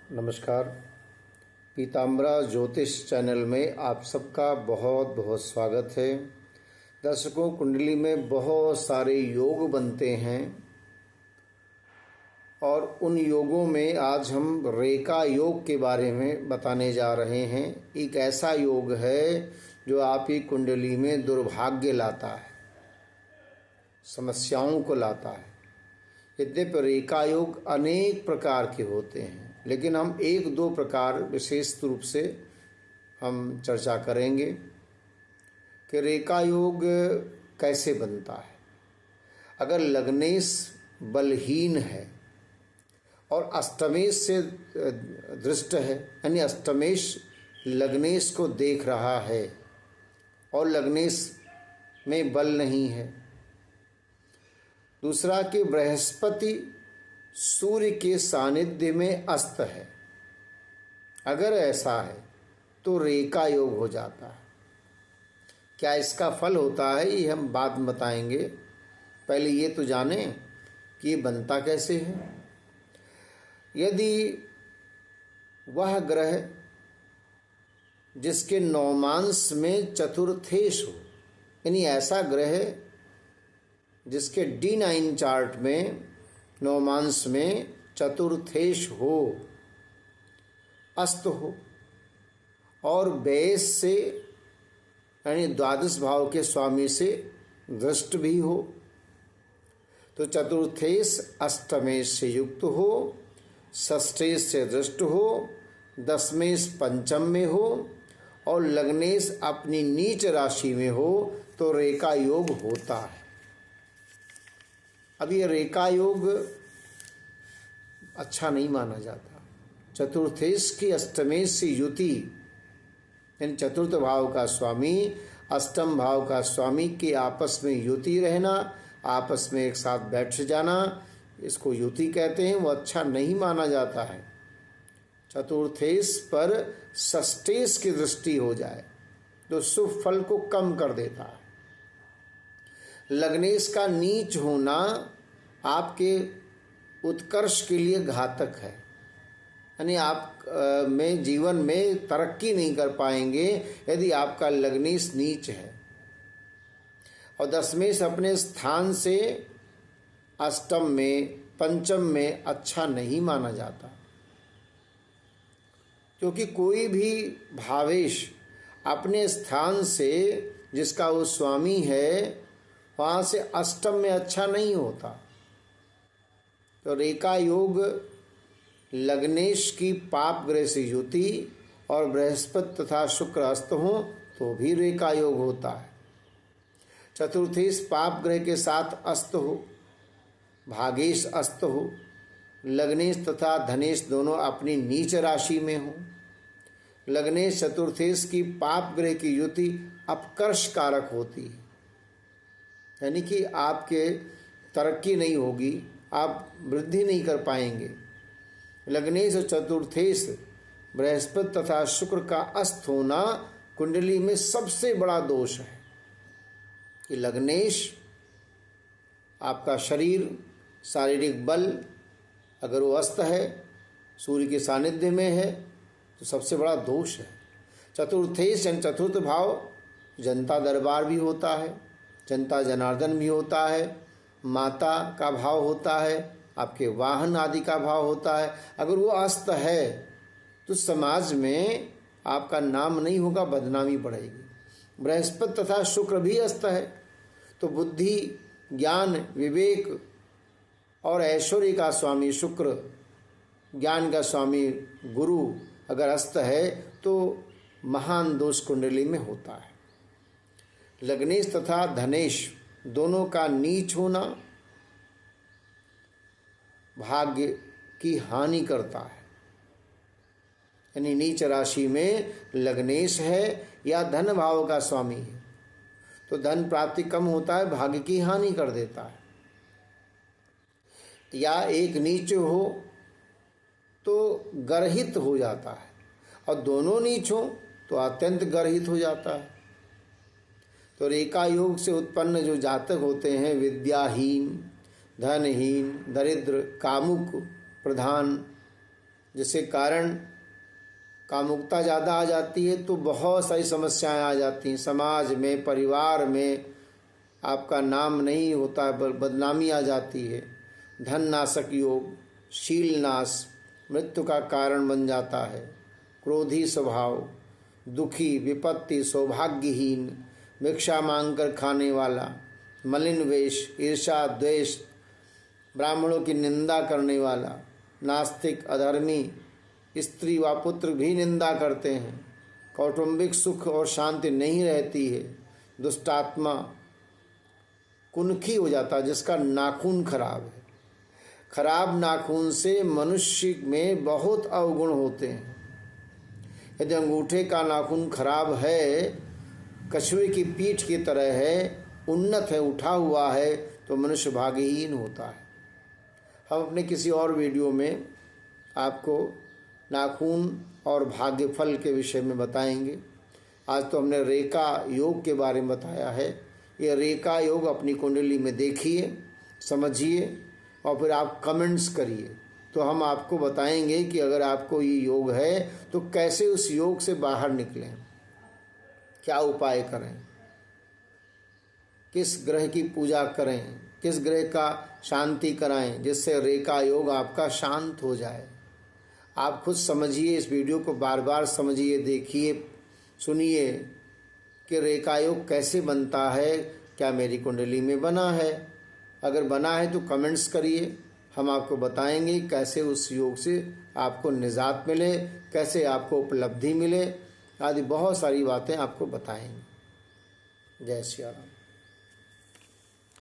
नमस्कार। पीताम्बरा ज्योतिष चैनल में आप सबका बहुत बहुत स्वागत है। दर्शकों, कुंडली में बहुत सारे योग बनते हैं और उन योगों में आज हम रेखा योग के बारे में बताने जा रहे हैं। एक ऐसा योग है जो आपकी कुंडली में दुर्भाग्य लाता है, समस्याओं को लाता है। यद्यपि रेखा योग अनेक प्रकार के होते हैं, लेकिन हम एक दो प्रकार विशेष रूप से हम चर्चा करेंगे कि रेखा योग कैसे बनता है। अगर लग्नेश बलहीन है और अष्टमेश से दृष्ट है, यानी अष्टमेश लग्नेश को देख रहा है और लग्नेश में बल नहीं है। दूसरा कि बृहस्पति सूर्य के सानिध्य में अस्त है, अगर ऐसा है तो रेखा योग हो जाता है। क्या इसका फल होता है ये हम बाद में बताएंगे। पहले ये तो जानें कि ये बनता कैसे है। यदि वह ग्रह जिसके नवमांश में चतुर्थेश हो, यानी ऐसा ग्रह जिसके D9 चार्ट में नवमांश में चतुर्थेश हो, अस्त हो और बेस से यानी द्वादश भाव के स्वामी से दृष्ट भी हो, तो चतुर्थेश अष्टमेश से युक्त हो, षष्ठेश से दृष्ट हो, दशमेश पंचम में हो और लग्नेश अपनी नीच राशि में हो तो रेखा योग होता है। अब ये रेखा योग अच्छा नहीं माना जाता। चतुर्थेश की अष्टमेश से युति, यानी चतुर्थ भाव का स्वामी अष्टम भाव का स्वामी के आपस में युति रहना, आपस में एक साथ बैठ जाना, इसको युति कहते हैं। वो अच्छा नहीं माना जाता है। चतुर्थेश पर षष्ठेश की दृष्टि हो जाए तो शुभ फल को कम कर देता है। लग्नेश का नीच होना आपके उत्कर्ष के लिए घातक है, यानी आप में जीवन में तरक्की नहीं कर पाएंगे यदि आपका लग्नेश नीच है। और दशमेश अपने स्थान से अष्टम में पंचम में अच्छा नहीं माना जाता, क्योंकि कोई भी भावेश अपने स्थान से जिसका वो स्वामी है वहाँ से अष्टम में अच्छा नहीं होता। तो रेखा योग लग्नेश की पाप ग्रह से युति और बृहस्पति तथा शुक्र अस्त हो तो भी रेखा योग होता है। चतुर्थेश पाप ग्रह के साथ अस्त हो, भागेश अस्त हो, लग्नेश तथा धनेश दोनों अपनी नीच राशि में हो। लग्नेश चतुर्थेश की पाप ग्रह की युति अपकर्ष कारक होती है, यानी कि आपके तरक्की नहीं होगी, आप वृद्धि नहीं कर पाएंगे। लग्नेश और चतुर्थेश बृहस्पति तथा शुक्र का अस्त होना कुंडली में सबसे बड़ा दोष है कि लग्नेश आपका शरीर शारीरिक बल अगर वो अस्त है, सूर्य के सानिध्य में है तो सबसे बड़ा दोष है। चतुर्थेश यानी चतुर्थ भाव जनता दरबार भी होता है, जनता जनार्दन भी होता है, माता का भाव होता है, आपके वाहन आदि का भाव होता है। अगर वो अस्त है तो समाज में आपका नाम नहीं होगा, बदनामी बढ़ेगी। बृहस्पति तथा शुक्र भी अस्त है तो बुद्धि, ज्ञान, विवेक और ऐश्वर्य का स्वामी शुक्र, ज्ञान का स्वामी गुरु अगर अस्त है तो महान दोष कुंडली में होता है। लग्नेश तथा धनेश दोनों का नीच होना भाग्य की हानि करता है, यानी नीच राशि में लग्नेश है या धन भाव का स्वामी है तो धन प्राप्ति कम होता है, भाग्य की हानि कर देता है। या एक नीच हो तो गर्हित हो जाता है और दोनों नीच हो तो अत्यंत गर्हित हो जाता है। तो रेखा योग से उत्पन्न जो जातक होते हैं विद्याहीन, धनहीन, दरिद्र, कामुक प्रधान, जिसके कारण कामुकता ज़्यादा आ जाती है तो बहुत सारी समस्याएं आ जाती हैं। समाज में, परिवार में आपका नाम नहीं होता है, बदनामी आ जाती है। धन नाशक योग, शील नाश, मृत्यु का कारण बन जाता है। क्रोधी स्वभाव, दुखी, विपत्ति, सौभाग्यहीन, भिक्षा मांगकर खाने वाला, मलिन वेश, ईर्षा, द्वेष, ब्राह्मणों की निंदा करने वाला, नास्तिक, अधर्मी, स्त्री व पुत्र भी निंदा करते हैं। कौटुंबिक सुख और शांति नहीं रहती है। दुष्टात्मा, कुनखी हो जाता है जिसका नाखून खराब है। खराब नाखून से मनुष्य में बहुत अवगुण होते हैं। यदि अंगूठे का नाखून खराब है, कछुए की पीठ की तरह है, उन्नत है, उठा हुआ है, तो मनुष्य भाग्यहीन होता है। हम अपने किसी और वीडियो में आपको नाखून और भाग्यफल के विषय में बताएंगे। आज तो हमने रेखा योग के बारे में बताया है। ये रेखा योग अपनी कुंडली में देखिए, समझिए और फिर आप कमेंट्स करिए, तो हम आपको बताएंगे कि अगर आपको ये योग है तो कैसे उस योग से बाहर निकलें, क्या उपाय करें, किस ग्रह की पूजा करें, किस ग्रह का शांति कराएं जिससे रेखा योग आपका शांत हो जाए। आप खुद समझिए, इस वीडियो को बार बार समझिए, देखिए, सुनिए कि रेखा योग कैसे बनता है, क्या मेरी कुंडली में बना है। अगर बना है तो कमेंट्स करिए, हम आपको बताएंगे कैसे उस योग से आपको निजात मिले, कैसे आपको उपलब्धि मिले, आदि बहुत सारी बातें आपको बताएंगे। जय श्री राम।